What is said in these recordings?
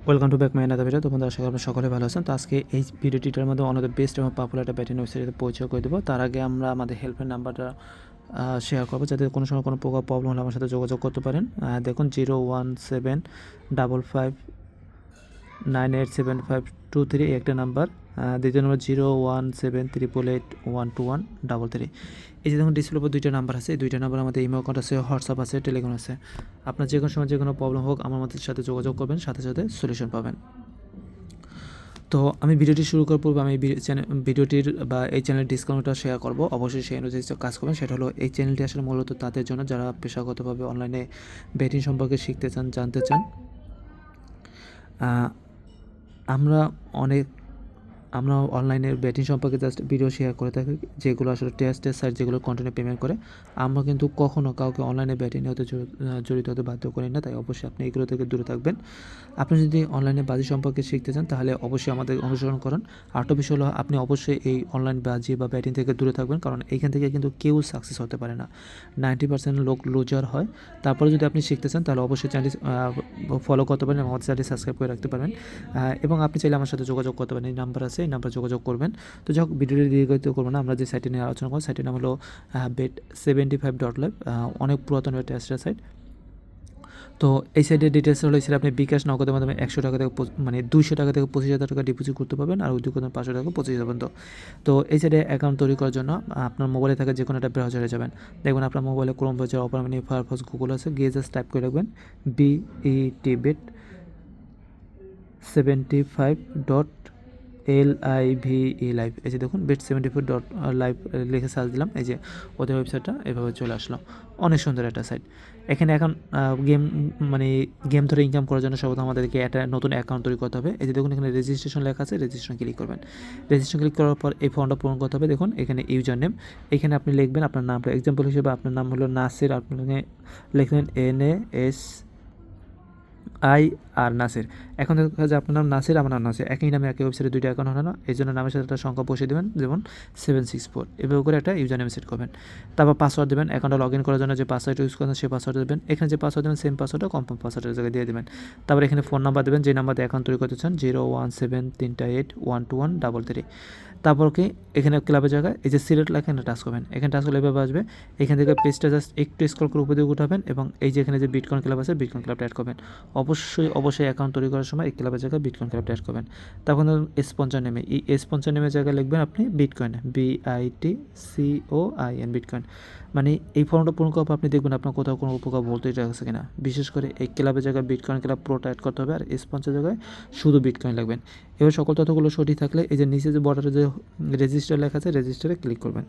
Welcome to back my another video. তোমাদের আশা করি আপনারা সকলে ভালো আছেন। তো আজকে এই ভিডিওটির মধ্যে অন দ্য বেস্ট এবং পপুলার একটা ব্যাটিং ওয়েবসাইটে পরিচয় করে দেবো। তার আগে আমরা আমাদের হেল্পলাইন নাম্বারটা শেয়ার করবো, যাতে কোনো সময় কোনো প্রকার প্রবলেম হলে আমার সাথে যোগাযোগ করতে পারেন। দেখুন 01755987523 এই একটা নাম্বার। দ্বিতীয় নম্বর 01788812133। এই যে দেখুন ডিসপ্লের উপর দুইটা নাম্বার আছে। এই দুইটা নাম্বার আমাদের ইমেল অ্যাকাউন্ট আছে, হোয়াটসঅ্যাপ আছে, টেলিগ্রাম আছে। আপনার যে কোনো সময় যে কোনো প্রবলেম হোক আমার আমাদের সাথে যোগাযোগ করবেন, সাথে সাথে সলিউশন পাবেন। তো আমি ভিডিওটি শুরু করার পূর্বে আমি ভিডিওটির বা এই চ্যানেলের ডিসকাউন্টটা শেয়ার করব। অবশ্যই সেই অনুযায়ী কাজ করবেন। সেটা হলো, এই চ্যানেলটি আসলে মূলত তাদের জন্য যারা পেশাগতভাবে অনলাইনে ব্যাটিং সম্পর্কে শিখতে চান, জানতে চান। আমরা অনেক আমরা অনলাইনে ব্যাটিং সম্পর্কে জাস্ট ভিডিও শেয়ার করে থাকি, যেগুলো আসলে টেস্টের সাইট, যেগুলো কন্টিনিউ পেমেন্ট করে। আমরা কিন্তু কখনও কাউকে অনলাইনে ব্যাটিং হতে জড়িত হতে বাধ্য করি না, তাই অবশ্যই আপনি এগুলো থেকে দূরে থাকবেন। আপনি যদি অনলাইনে বাজি সম্পর্কে শিখতে চান, তাহলে অবশ্যই আমাদের অনুসরণ করুন। আরেকটা বিষয় হলো, আপনি অবশ্যই এই অনলাইন বাজি বা ব্যাটিং থেকে দূরে থাকবেন, কারণ এইখান থেকে কিন্তু কেউ সাকসেস হতে পারে না। 90% লোক লুজার হয়। তারপরে যদি আপনি শিখতে চান, তাহলে অবশ্যই চ্যানেলটি ফলো করতে পারেন এবং আমাদের চ্যানেলটি সাবস্ক্রাইব করে রাখতে পারবেন। এবং আপনি চাইলে আমার সাথে যোগাযোগ করতে পারেন, এই নাম্বার আছে, এই নাম্বার যোগাযোগ করবেন। তো যাই হোক, ভিডিওটি দীর্ঘায়িত করবো না। আমরা যে সাইটটি নিয়ে আলোচনা করবো, সাইটের নাম হলো bet75.live। অনেক পুরাতন একটা টেস্টার সাইট। তো এই সাইটের ডিটেলস হলো, এই সাইডে আপনি বিকাশ নগদের মাধ্যমে 100 টাকা থেকে 200 টাকা থেকে 25,000 টাকা ডিপোজিট করতে পারবেন, আর উদ্যোগ 500 টাকা 25,000 পর্যন্ত। তো এই সাইডে অ্যাকাউন্ট তৈরি করার জন্য আপনার মোবাইলে থাকা যে কোনো একটা ব্রাউজারে যাবেন। দেখবেন আপনার মোবাইলে Chrome browser, Opera mini, Firefox, Google আছে, গিয়ে জাস্ট টাইপ করে রাখবেন bet75.live। এই যে দেখুন bet75.live লিখে সার্চ দিলাম, এই যে ওদের ওয়েবসাইটটা এভাবে চলে আসলো। অনেক সুন্দর একটা সাইট। এখানে এখন গেম ধরে ইনকাম করার জন্য সর্বপ্রথম আমাদেরকে একটা নতুন অ্যাকাউন্ট তৈরি করতে হবে। এই যে দেখুন এখানে রেজিস্ট্রেশন লেখা আছে, রেজিস্ট্রেশন ক্লিক করবেন। রেজিস্ট্রেশন ক্লিক করার পর এই ফর্মটা পূরণ করতে হবে। দেখুন এখানে ইউজার নেম, এখানে আপনি লিখবেন আপনার নামটা। এক্সাম্পল হিসেবে আপনার নাম হলো নাসির, আপনি লিখলেন NASI আর নাসির। এখন দেখা যায় আপনার নাম নাসির, আমার নাম নাসির, একই নামে একই ওয়েবসাইটে দুইটা অ্যাকাউন্ট হয় না, এই জন্য নামের সাথে একটা সংখ্যা বসিয়ে দেবেন, যেমন 764। এভাবে করে একটা ইউজার নেম সেট করবেন। তারপর পাসওয়ার্ড দেবেন। অ্যাকাউন্টটা লগ ইন করার জন্য যে পাসওয়ার্ড ইউজ করেন সেই পাসওয়ার্ড দেবেন। এখানে যে পাসওয়ার্ড দেবেন সেম পাসওয়ার্ডটা কনফার্ম পাসওয়ার্ডের জায়গায় দিয়ে দেবেন। তারপর এখানে ফোন নাম্বার দেবেন, যে নাম্বার দিয়ে অ্যাকাউন্ট তৈরি করতে চান, 01738122133। তারপর কি এখানে ক্লাবের জায়গায় এই যে সিলেক্ট লেখা, এখানে টাচ করবেন। এখানে টাচ করলে এভাবে আসবে। এখান থেকে পেজটা জাস্ট একটু স্ক্রল করে উপরে উঠাবেন এবং এই যে এখানে যে বিটকয়েন ক্লাব আছে, বিটকয়েন ক্লাবটা অ্যাড করবেন। অবশ্যই অ্যাকাউন্ট তৈরি করার সময় এই ক্লাবের জায়গায় বিটকয়েন ক্লাবটা অ্যাড করবেন। তখন স্পন্সর নেমে, এই স্পন্সর নেমের জায়গায় লিখবেন আপনি বিটকয়েন, BITCOIN, বিটকয়েন। মানে এই ফর্মটা পূরণ করার পর আপনি দেখবেন আপনার কোথাও কোনো উপকার বলতে আছে কিনা। বিশেষ করে এই ক্লাবের জায়গায় বিটকয়েন ক্লাব পুরোটা অ্যাড করতে হবে, আর স্পন্সর জায়গায় শুধু বিটকয়েন লাগবেন। এবার সকল তথ্যগুলো সঠিক থাকলে এই যে নিচে যে বর্ডারে যে রেজিস্টার লেখা আছে, রেজিস্টারে ক্লিক করবেন।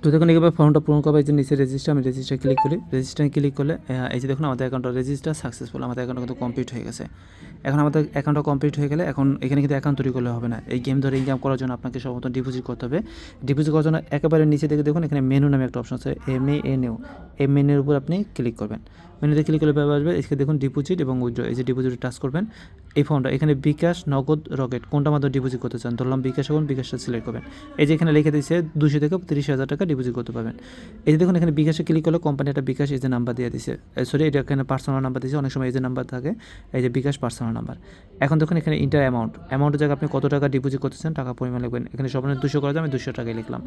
তো দেখুন এইভাবে ফর্মটা পূরণ করবে। এই যে নিচে রেজিস্টার, আমি রেজিস্টার ক্লিক করি। রেজিস্টারে ক্লিক করলে এই যে দেখুন আমাদের অ্যাকাউন্টটা রেজিস্টার সাকসেসফুল, আমাদের অ্যাকাউন্ট কিন্তু কমপ্লিট হয়ে গেছে। এখন আমাদের অ্যাকাউন্টটা কমপ্লিট হয়ে গেলে এখন এখানে কিন্তু অ্যাকাউন্ট তৈরি করলে হবে না। এই গেম ধরে ইনকাম করার জন্য আপনাকে সর্বপ্রথম ডিপোজিট করতে হবে। ডিপোজিট করার জন্য একেবারে নিচে থেকে দেখুন এখানে মেনু নামে একটা অপশন আছে, MENU। এই মেনুর উপর আপনি ক্লিক করবেন। মেনুতে ক্লিক করলে ব্যাপার আসবে, এখানে দেখুন ডিপোজিট এবং উইথড্র। এই যে ডিপোজিটে টাচ করবেন। এই ফর্মটা এখানে বিকাশ, নগদ, রকেট কোনটা মাধ্যমে ডিপোজিট করতে চান, ধরলাম বিকাশ, এবং বিকাশটা সিলেক্ট করবেন। এই যে এখানে লিখে দিচ্ছে 200 থেকে 30,000 টাকা ডিপোজিট করতে পারবেন। এই যে দেখুন এখানে বিকাশে ক্লিক করলে কোম্পানি একটা বিকাশ এই যে নাম্বার দিয়ে দিছে, এটা এখানে পার্সোনাল নাম্বার দিয়েছে, অনেক সময় এই যে নাম্বার থাকে, এই যে বিকাশ পার্সোনাল নাম্বার। এখন দেখুন এখানে ইন্টার অ্যামাউন্টের জায়গায় আপনি কত টাকা ডিপোজিট করতেছেন টাকা পরিমাণ লিখবেন। এখানে সর্বনিম্ন 200 করা যায়, আমি 200 টাকাই লিখলাম।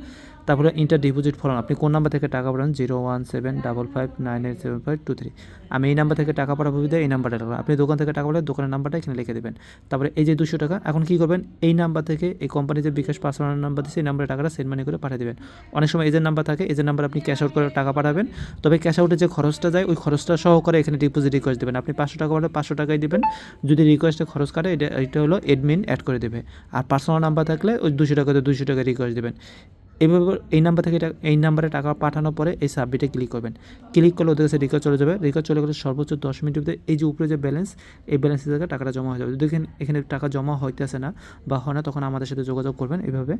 তারপরে ইন্টার ডিপোজিট ফলন, আপনি কোন নাম্বার থেকে টাকা পাঠান, 01755987523। আমি এই নাম্বার থেকে টাকা পাঠাবো বিধায় এই নাম্বারটা রাখলাম। আপনি দোকান থেকে টাকা পাঠালে দোকানের নাম্বারটা এখানে লিখে দেবেন। তারপরে এই যে 200 টাকা, এখন কী করবেন, এই নাম্বার থেকে এই কোম্পানির যে বিকাশ পার্সোনাল নাম্বার দিচ্ছে এই নাম্বারে টাকাটা সেন্ড মানি করে পাঠিয়ে দেবেন। অনেক সময় এজেন্ট নাম্বার থাকে, এজেন্ট নাম্বার আপনি ক্যাশ আউট করে টাকা পাঠাবেন। তবে ক্যাশ আউটে যে খরচটা যায় ওই খরচটা সহকারে এখানে ডিপোজিট রিকোয়েস্ট দেবেন। আপনি 500 টাকা পাঠালে 500 টাকাই দেবেন। যদি রিকোয়েস্টে খরচ কাটে এটা হলো অ্যাডমিন অ্যাড করে দেবে। আর পার্সোনাল নাম্বার থাকলে ওই 200 টাকাতে 200 টাকা রিকোয়েস্ট দেবেন। এইভাবে এই নাম্বারে টাকা পাঠানোর পরে এই সাবমিটে ক্লিক করবেন। ক্লিক করলে ওদের কাছে রিকোয়েস্ট চলে যাবে। রিকোয়েস্ট চলে গেলে সর্বোচ্চ 10 মিনিটের ভিতরে এই যে উপরে যে ব্যালেন্স, এই ব্যালেন্সের জায়গায় টাকাটা জমা হয়ে যাবে। যদি এখানে টাকা জমা হইতেছে না বা হয় না, তখন আমাদের সাথে যোগাযোগ করবেন এইভাবে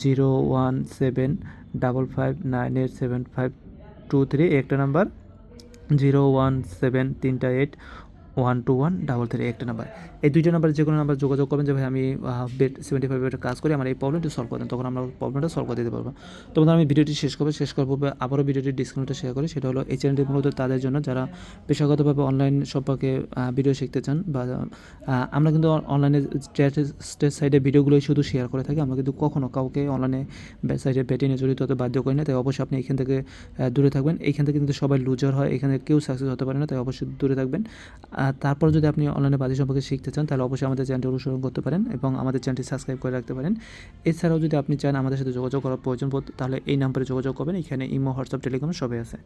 01755987523 একটা নাম্বার, 01738 12133 একটা নাম্বার। এই দুইটা নাম্বারে যে কোনো নাম্বার যোগাযোগ করবেন যে ভাই আমি বেড 75 বেডের কাজ করি, আমার এই প্রবলেমটি সলভ করে দেন, তখন আমরা প্রবলেমটা সলভ করে দিতে পারবো। তো বন্ধুরা আমি ভিডিওটি শেষ করবো আবারও ভিডিওটির ডিসক্রিপশনটা শেয়ার করি। সেটা হলো এই চ্যানেলটি মূলত তাদের জন্য যারা পেশাগতভাবে অনলাইন সম্পর্কে ভিডিও শিখতে চান, বা আমরা কিন্তু অনলাইনে স্টেজ সাইডে ভিডিওগুলোই শুধু শেয়ার করে থাকি, আমরা কিন্তু কখনো কাউকে অনলাইনে সাইডে বেটিংয়ে জড়িত হতে বাধ্য করি না। তাই অবশ্যই আপনি এখান থেকে দূরে থাকবেন। এইখান থেকে কিন্তু সবাই লুজার হয়, এখানে কেউ সাকসেস হতে পারে না, তাই অবশ্যই দূরে থাকবেন। তারপর যদি আপনি অনলাইনে বাজি সম্পর্কে শিখতে চান তাহলে অবশ্যই আমাদের চ্যানেলটি অনুসরণ করতে পারেন এবং আমাদের চ্যানেলটি সাবস্ক্রাইব করে রাখতে পারেন। এছাড়াও যদি আপনি চান আমাদের সাথে যোগাযোগ করার প্রয়োজন তাহলে এই নাম্বারে যোগাযোগ করবেন, এখানে ইমো, হোয়াটসঅ্যাপ, টেলিগ্রাম সবই আছে।